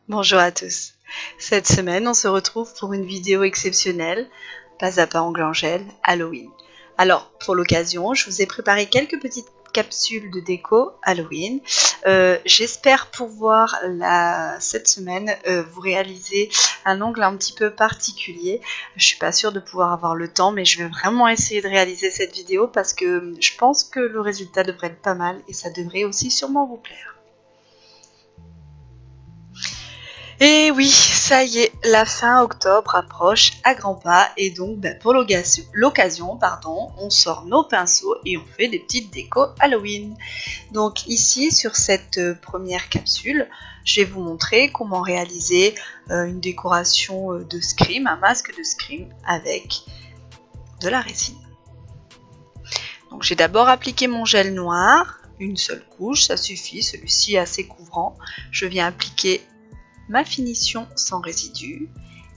Bonjour à tous. Cette semaine, on se retrouve pour une vidéo exceptionnelle, pas à pas angle en gel, Halloween. Alors, pour l'occasion, je vous ai préparé quelques petites capsules de déco Halloween. J'espère pouvoir, cette semaine, vous réaliser un angle un petit peu particulier. Je suis pas sûre de pouvoir avoir le temps, mais je vais vraiment essayer de réaliser cette vidéo parce que je pense que le résultat devrait être pas mal et ça devrait aussi sûrement vous plaire. Et oui, ça y est, la fin octobre approche à grands pas et donc pour l'occasion, on sort nos pinceaux et on fait des petites décos Halloween. Donc ici, sur cette première capsule, je vais vous montrer comment réaliser une décoration de Scream, un masque de Scream avec de la résine. Donc j'ai d'abord appliqué mon gel noir, une seule couche, ça suffit, celui-ci est assez couvrant. Je viens appliquer ma finition sans résidus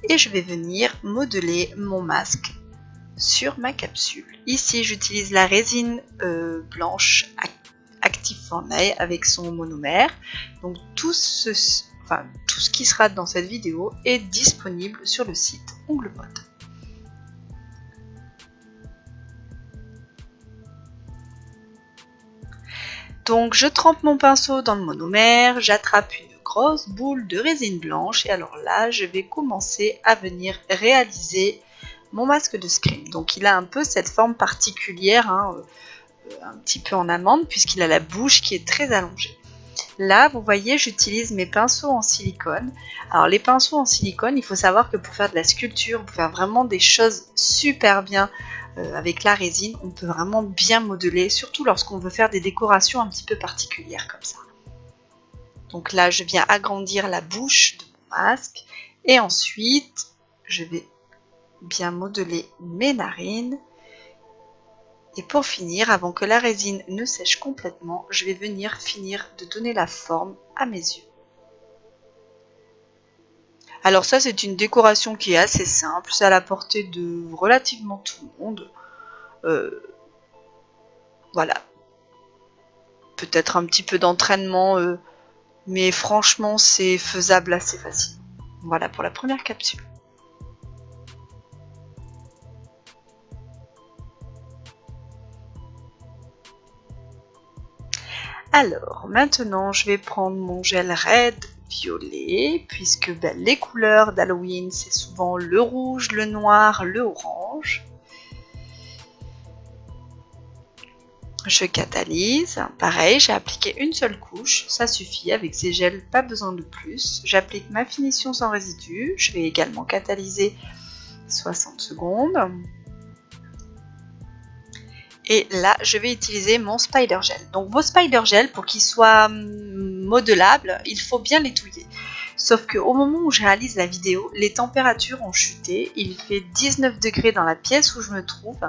et je vais venir modeler mon masque sur ma capsule. Ici j'utilise la résine blanche Active Formlay avec son monomère. Donc tout ce qui sera dans cette vidéo est disponible sur le site Onglemode. Donc je trempe mon pinceau dans le monomère, j'attrape une grosse boule de résine blanche et alors là je vais commencer à venir réaliser mon masque de Scream. Donc il a un peu cette forme particulière, un petit peu en amande puisqu'il a la bouche qui est très allongée. Là vous voyez j'utilise mes pinceaux en silicone. Alors les pinceaux en silicone, il faut savoir que pour faire de la sculpture, pour faire vraiment des choses super bien avec la résine, on peut vraiment bien modeler, surtout lorsqu'on veut faire des décorations un petit peu particulières comme ça. Donc là, je viens agrandir la bouche de mon masque et ensuite, je vais bien modeler mes narines. Et pour finir, avant que la résine ne sèche complètement, je vais venir finir de donner la forme à mes yeux. Alors ça, c'est une décoration qui est assez simple, c'est à la portée de relativement tout le monde. Voilà. Peut-être un petit peu d'entraînement, mais franchement, c'est faisable assez facilement. Voilà pour la première capsule. Alors, maintenant, je vais prendre mon gel raide violet, puisque les couleurs d'Halloween, c'est souvent le rouge, le noir, le orange. Je catalyse, pareil, j'ai appliqué une seule couche, ça suffit, avec ces gels, pas besoin de plus. J'applique ma finition sans résidus, je vais également catalyser 60 secondes. Et là, je vais utiliser mon Spider Gel. Donc vos Spider Gel, pour qu'ils soient modelables, il faut bien les touiller. Sauf qu'au moment où je réalise la vidéo, les températures ont chuté. Il fait 19 degrés dans la pièce où je me trouve.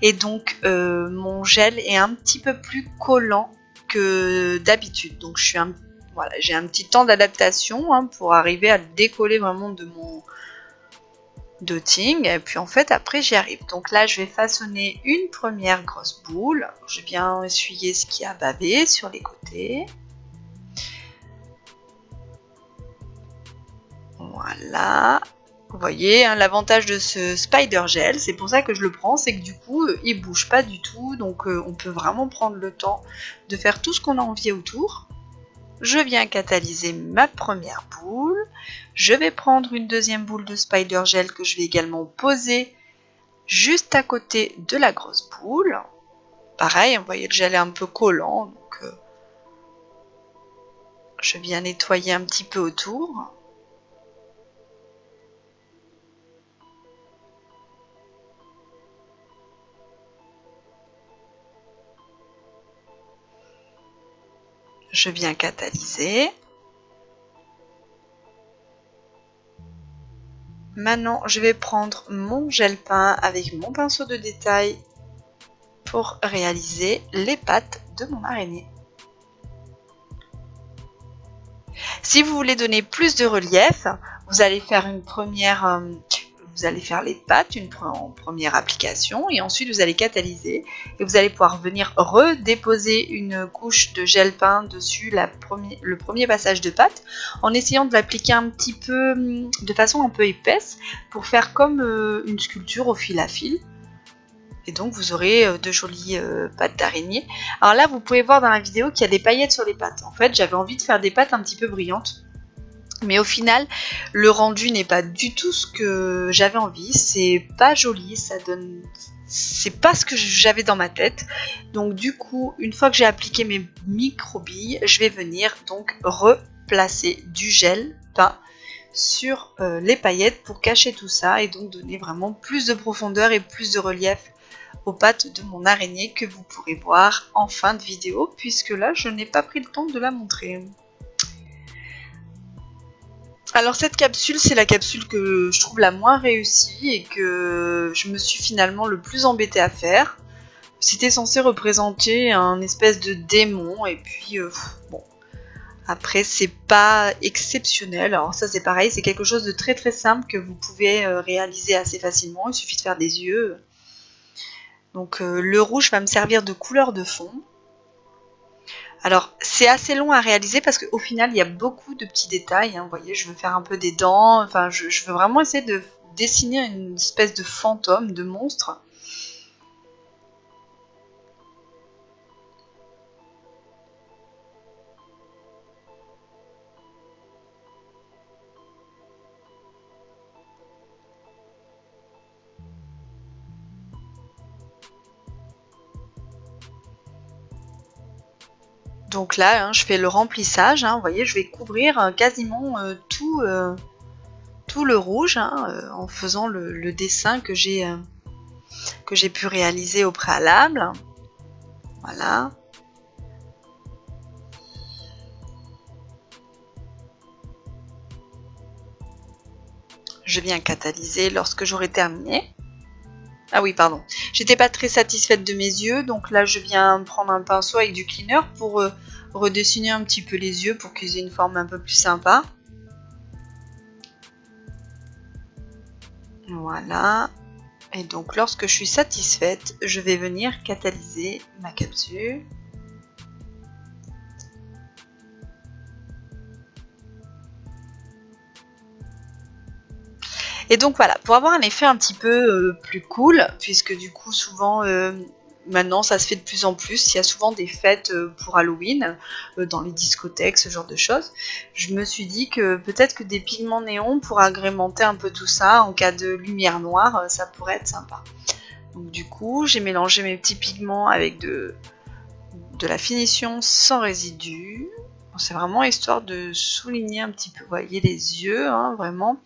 Et donc, mon gel est un petit peu plus collant que d'habitude. Donc, j'ai un petit temps d'adaptation pour arriver à le décoller vraiment de mon dotting. Et puis, en fait, après, j'y arrive. Donc là, je vais façonner une première grosse boule. Je viens essuyer ce qui a bavé sur les côtés. Voilà, vous voyez l'avantage de ce Spider Gel, c'est pour ça que je le prends, c'est que du coup il bouge pas du tout, donc on peut vraiment prendre le temps de faire tout ce qu'on a envie autour. Je viens catalyser ma première boule, je vais prendre une deuxième boule de Spider Gel que je vais également poser juste à côté de la grosse boule. Pareil, vous voyez le gel est un peu collant, donc je viens nettoyer un petit peu autour. Je viens catalyser. Maintenant, je vais prendre mon gel peint avec mon pinceau de détail pour réaliser les pattes de mon araignée. Si vous voulez donner plus de relief, vous allez faire une première vous allez faire les pattes en première application et ensuite vous allez catalyser et vous allez pouvoir venir redéposer une couche de gel peint dessus le premier passage de pâte en essayant de l'appliquer un petit peu de façon un peu épaisse pour faire comme une sculpture au fil à fil. Et donc vous aurez de jolies pattes d'araignée. Alors là vous pouvez voir dans la vidéo qu'il y a des paillettes sur les pattes. En fait j'avais envie de faire des pattes un petit peu brillantes. Mais au final le rendu n'est pas du tout ce que j'avais envie. C'est pas joli, ça donne... C'est pas ce que j'avais dans ma tête. Donc du coup une fois que j'ai appliqué mes micro-billes, je vais venir donc replacer du gel peint sur les paillettes pour cacher tout ça et donc donner vraiment plus de profondeur et plus de relief aux pattes de mon araignée que vous pourrez voir en fin de vidéo puisque là je n'ai pas pris le temps de la montrer. Alors cette capsule c'est la capsule que je trouve la moins réussie et que je me suis finalement le plus embêtée à faire. C'était censé représenter un espèce de démon et puis bon, après c'est pas exceptionnel. Alors ça c'est pareil, c'est quelque chose de très très simple que vous pouvez réaliser assez facilement, il suffit de faire des yeux. Donc le rouge va me servir de couleur de fond. Alors c'est assez long à réaliser parce qu'au final il y a beaucoup de petits détails. Hein. Vous voyez, je veux faire un peu des dents. Enfin, je veux vraiment essayer de dessiner une espèce de fantôme, de monstre. Donc là, hein, je fais le remplissage, hein, vous voyez, je vais couvrir quasiment tout le rouge hein, en faisant le dessin que j'ai pu réaliser au préalable. Voilà. Je viens catalyser lorsque j'aurai terminé. Ah oui, pardon. J'étais pas très satisfaite de mes yeux, donc là je viens prendre un pinceau avec du cleaner pour redessiner un petit peu les yeux pour qu'ils aient une forme un peu plus sympa. Voilà. Et donc lorsque je suis satisfaite, je vais venir catalyser ma capsule. Et donc voilà, pour avoir un effet un petit peu plus cool, puisque du coup souvent maintenant ça se fait de plus en plus, il y a souvent des fêtes pour Halloween dans les discothèques, ce genre de choses. Je me suis dit que peut-être que des pigments néons pour agrémenter un peu tout ça en cas de lumière noire, ça pourrait être sympa. Donc du coup j'ai mélangé mes petits pigments avec de la finition sans résidus. C'est vraiment histoire de souligner un petit peu, vous voyez les yeux, hein, vraiment.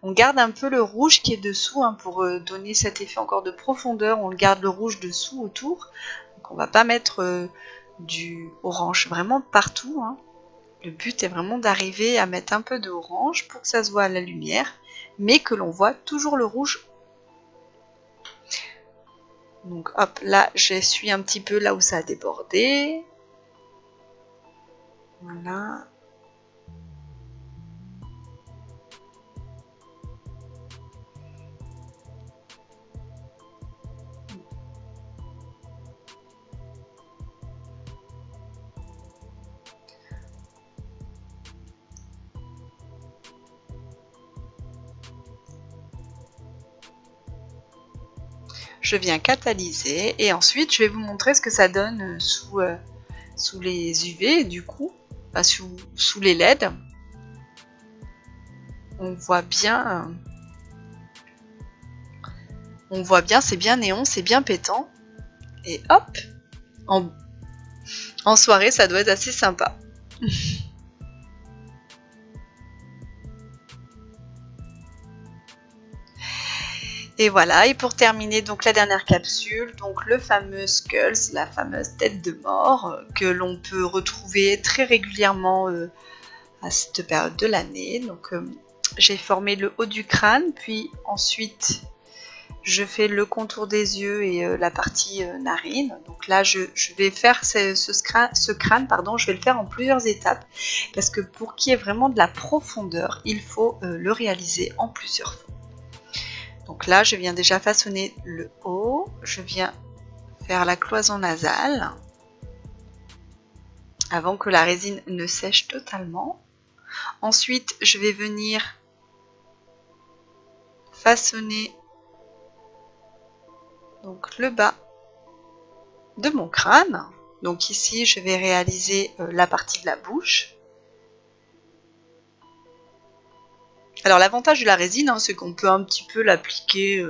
On garde un peu le rouge qui est dessous hein, pour donner cet effet encore de profondeur. On garde le rouge dessous autour. Donc on va pas mettre du orange vraiment partout. Hein. Le but est vraiment d'arriver à mettre un peu de orange pour que ça se voit à la lumière, mais que l'on voit toujours le rouge. Donc hop, là j'essuie un petit peu là où ça a débordé. Voilà. Je viens catalyser et ensuite je vais vous montrer ce que ça donne sous les UV du coup, enfin, sous les LED. On voit bien, c'est bien néon, c'est bien pétant. Et hop, en soirée ça doit être assez sympa. Et voilà, et pour terminer donc la dernière capsule, donc le fameux Skulls, la fameuse tête de mort que l'on peut retrouver très régulièrement à cette période de l'année. Donc j'ai formé le haut du crâne, puis ensuite je fais le contour des yeux et la partie narine. Donc là je vais faire ce crâne, pardon, je vais le faire en plusieurs étapes parce que pour qu'il y ait vraiment de la profondeur, il faut le réaliser en plusieurs fois. Donc là, je viens déjà façonner le haut. Je viens faire la cloison nasale avant que la résine ne sèche totalement. Ensuite, je vais venir façonner donc le bas de mon crâne. Donc ici, je vais réaliser la partie de la bouche. Alors l'avantage de la résine, c'est qu'on peut un petit peu l'appliquer,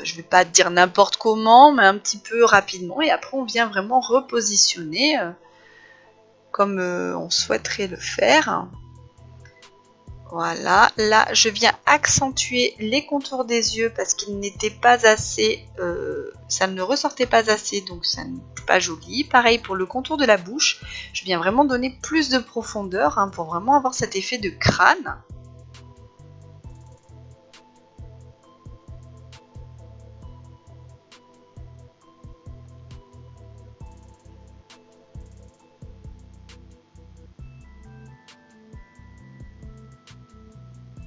je vais pas dire n'importe comment, mais un petit peu rapidement. Et après, on vient vraiment repositionner comme on souhaiterait le faire. Voilà, là je viens accentuer les contours des yeux parce qu'ils n'étaient pas assez, ça ne ressortait pas assez, donc ça n'est pas joli. Pareil pour le contour de la bouche, je viens vraiment donner plus de profondeur pour vraiment avoir cet effet de crâne.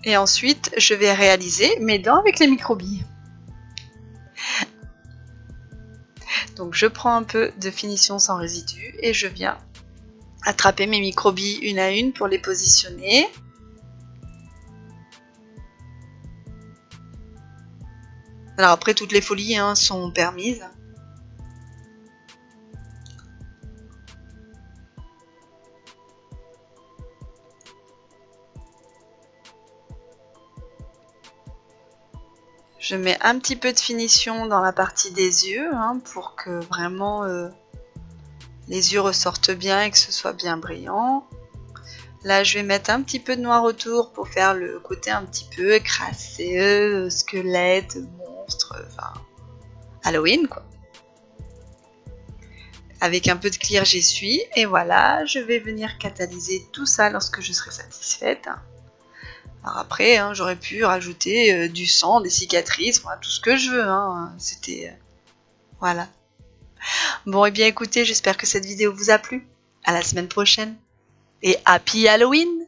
Et ensuite, je vais réaliser mes dents avec les microbilles. Donc je prends un peu de finition sans résidu et je viens attraper mes microbilles une à une pour les positionner. Alors après, toutes les folies sont permises. Je mets un petit peu de finition dans la partie des yeux pour que vraiment les yeux ressortent bien et que ce soit bien brillant. Là, je vais mettre un petit peu de noir autour pour faire le côté un petit peu crasseux, squelette, monstre, enfin Halloween quoi. Avec un peu de clear, j'essuie et voilà, je vais venir catalyser tout ça lorsque je serai satisfaite. Alors après, j'aurais pu rajouter du sang, des cicatrices, voilà, tout ce que je veux. C'était... voilà. Bon, et bien écoutez, j'espère que cette vidéo vous a plu. À la semaine prochaine. Et Happy Halloween!